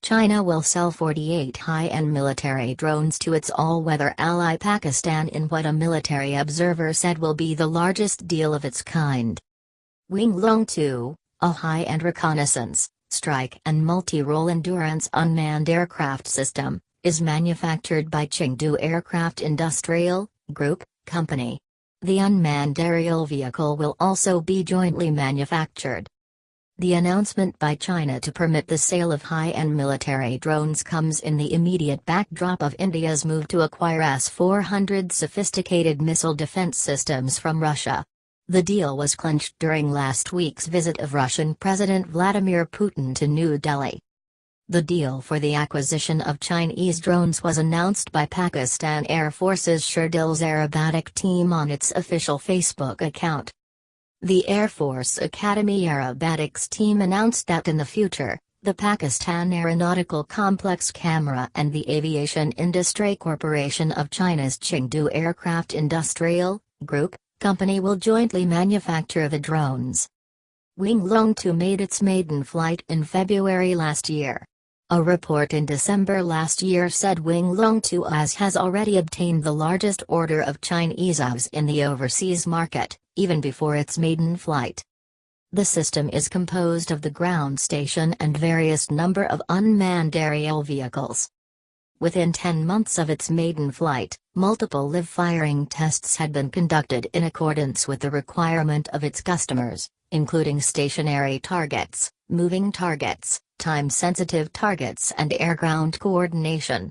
China will sell 48 high-end military drones to its all-weather ally Pakistan in what a military observer said will be the largest deal of its kind. Loong 2, a high-end reconnaissance, strike and multi-role endurance unmanned aircraft system, is manufactured by Chengdu Aircraft Industrial Group Company. The unmanned aerial vehicle will also be jointly manufactured. The announcement by China to permit the sale of high-end military drones comes in the immediate backdrop of India's move to acquire S-400 sophisticated missile defense systems from Russia. The deal was clinched during last week's visit of Russian President Vladimir Putin to New Delhi. The deal for the acquisition of Chinese drones was announced by Pakistan Air Force's Sherdil's aerobatic team on its official Facebook account. The Air Force Academy Aerobatics team announced that in the future, the Pakistan Aeronautical Complex Kamra and the Aviation Industry Corporation of China's Chengdu Aircraft Industrial Group Company will jointly manufacture the drones. Loong 2 made its maiden flight in February last year. A report in December last year said Loong 2 has already obtained the largest order of Chinese AVs in the overseas market, even before its maiden flight. The system is composed of the ground station and various number of unmanned aerial vehicles. Within 10 months of its maiden flight, multiple live firing tests had been conducted in accordance with the requirement of its customers, including stationary targets, moving targets, time-sensitive targets and air-ground coordination.